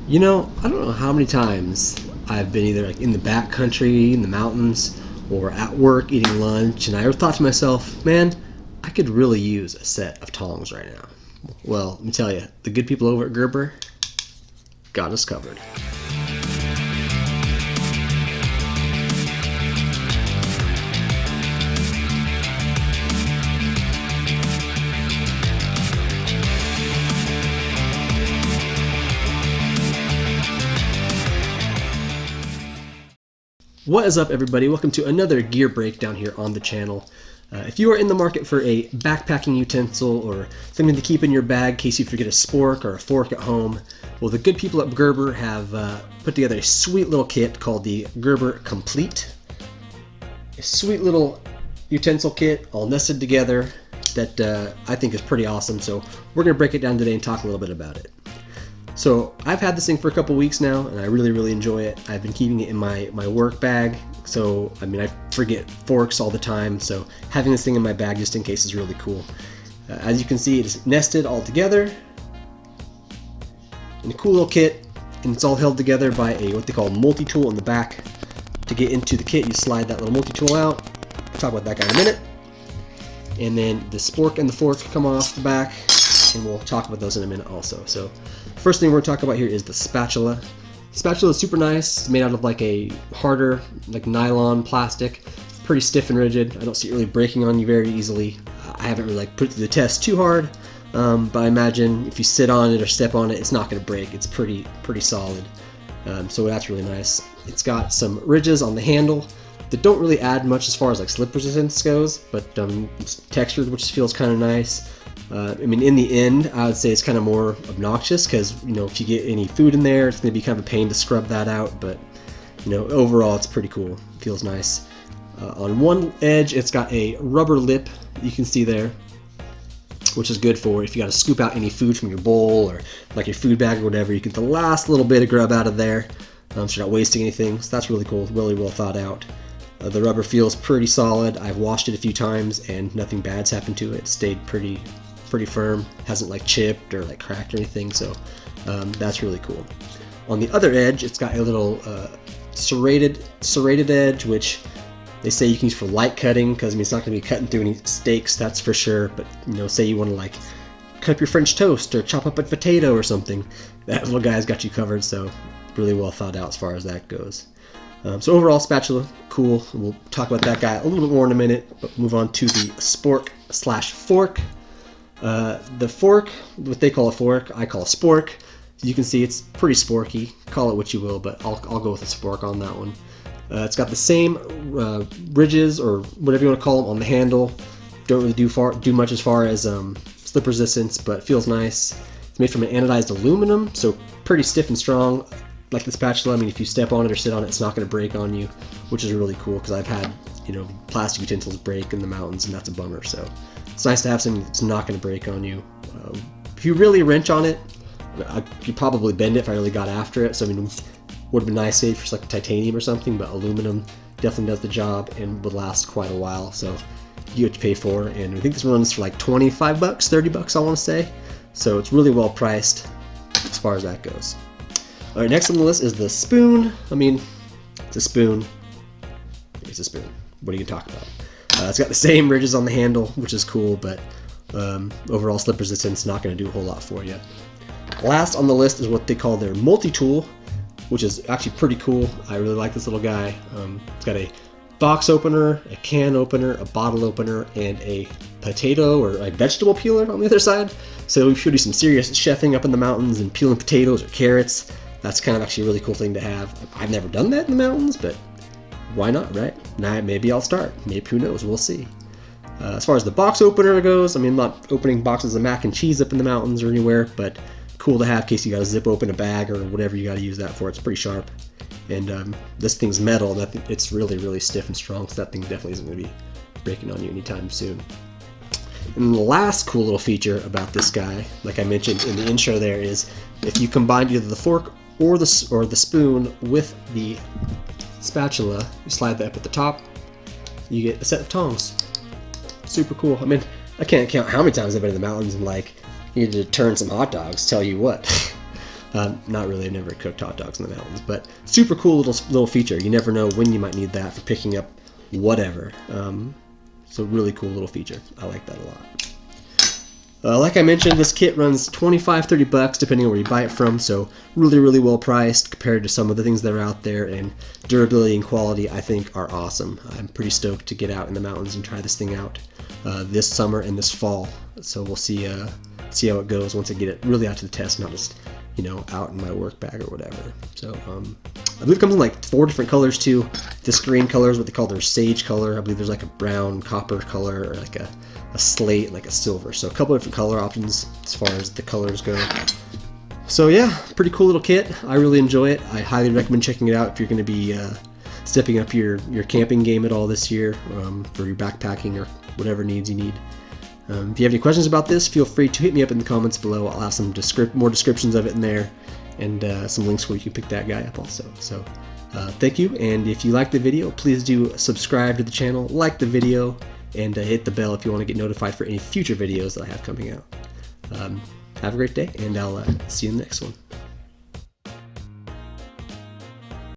You know, I don't know how many times I've been either like in the back country, in the mountains, or at work eating lunch, and I ever thought to myself, man, I could really use a set of tongs right now. Well, let me tell you, the good people over at Gerber got us covered. What is up, everybody? Welcome to another gear breakdown here on the channel. If you are in the market for a backpacking utensil or something to keep in your bag in case you forget a spork or a fork at home, well, the good people at Gerber have put together a sweet little kit called the Gerber Complete. A sweet little utensil kit all nested together that I think is pretty awesome. So we're going to break it down today and talk a little bit about it. So I've had this thing for a couple weeks now, and I really enjoy it. I've been keeping it in my work bag, so I mean I forget forks all the time, so having this thing in my bag just in case is really cool. As you can see, it's nested all together in a cool little kit, and it's all held together by a what they call multi-tool in the back. To get into the kit, you slide that little multi-tool out. We'll talk about that guy in a minute. And then the spork and the fork come off the back, and we'll talk about those in a minute also. So first thing we're going to talk about here is the spatula. The spatula is super nice. It's made out of like a harder, like nylon plastic. Pretty stiff and rigid. I don't see it really breaking on you very easily. I haven't really put it through the test too hard, but I imagine if you sit on it or step on it, it's not going to break. It's pretty solid. So that's really nice. It's got some ridges on the handle that don't really add much as far as like slip resistance goes, but it's textured, which feels kind of nice. I mean, in the end, I would say it's kind of more obnoxious because, you know, if you get any food in there, it's going to be kind of a pain to scrub that out. But, you know, overall, it's pretty cool. It feels nice. On one edge, it's got a rubber lip you can see there, which is good for if you got to scoop out any food from your bowl or like your food bag or whatever. You get the last little bit of grub out of there, so you're not wasting anything. So that's really cool. Really well thought out. The rubber feels pretty solid. I've washed it a few times and nothing bad's happened to it. It stayed pretty firm, hasn't like chipped or like cracked or anything, so that's really cool. On the other edge, it's got a little serrated edge, which they say you can use for light cutting, because I mean it's not going to be cutting through any steaks, that's for sure. But you know, say you want to like cut up your French toast or chop up a potato or something, that little guy's got you covered. So really well thought out as far as that goes. So overall, spatula, cool. We'll talk about that guy a little bit more in a minute, but move on to the spork/fork. The fork, what they call a fork, I call a spork. You can see it's pretty sporky. Call it what you will, but I'll go with a spork on that one. It's got the same ridges or whatever you want to call them on the handle. Don't really do much as far as slip resistance, but feels nice. It's made from an anodized aluminum, so pretty stiff and strong. Like the spatula, I mean, if you step on it or sit on it, it's not going to break on you, which is really cool because I've had, you know, plastic utensils break in the mountains, and that's a bummer. So it's nice to have something that's not going to break on you. If you really wrench on it, you'd probably bend it if I really got after it. So I mean, would have been nice say for like titanium or something, but aluminum definitely does the job and would last quite a while. So you get to pay for, and I think this runs for like 25 bucks, 30 bucks, I want to say. So it's really well priced as far as that goes. All right, next on the list is the spoon. I mean, it's a spoon. It's a spoon. What are you gonna talk about? It's got the same ridges on the handle, which is cool, but overall slip resistance not going to do a whole lot for you. Last on the list is what they call their multi-tool, which is actually pretty cool. I really like this little guy. It's got a box opener, a can opener, a bottle opener, and a potato or a vegetable peeler on the other side. So if you do some serious chefing up in the mountains and peeling potatoes or carrots, that's kind of actually a really cool thing to have. I've never done that in the mountains, but why not, right? Now maybe I'll start. Maybe, who knows? We'll see. As far as the box opener goes, I mean, I'm not opening boxes of mac and cheese up in the mountains or anywhere, but cool to have in case you got to zip open a bag or whatever you got to use that for. It's pretty sharp. And this thing's metal, and it's really stiff and strong, so that thing definitely isn't going to be breaking on you anytime soon. And the last cool little feature about this guy, like I mentioned in the intro there, is if you combine either the fork or the spoon with the spatula, you slide that up at the top, you get a set of tongs. Super cool. I mean, I can't count how many times I've been in the mountains and like needed to turn some hot dogs, tell you what. Not really, I've never cooked hot dogs in the mountains, but super cool little feature. You never know when you might need that for picking up whatever. So really cool little feature. I like that a lot. Like I mentioned, this kit runs $25-$30 depending on where you buy it from, so really well priced compared to some of the things that are out there, and durability and quality I think are awesome. I'm pretty stoked to get out in the mountains and try this thing out this summer and this fall. So we'll see how it goes once I get it really out to the test, not just out in my work bag or whatever. So I believe it comes in like 4 different colors too. This green color is what they call their sage color. I believe there's like a brown copper color, or like a slate, like a silver. So a couple of different color options as far as the colors go. So yeah, pretty cool little kit. I really enjoy it. I highly recommend checking it out if you're going to be stepping up your camping game at all this year, for your backpacking or whatever needs you need. If you have any questions about this, feel free to hit me up in the comments below. I'll have some more descriptions of it in there, and some links where you can pick that guy up also. So thank you, and if you like the video, please do subscribe to the channel, like the video, and hit the bell if you want to get notified for any future videos that I have coming out. Have a great day, and I'll see you in the next one.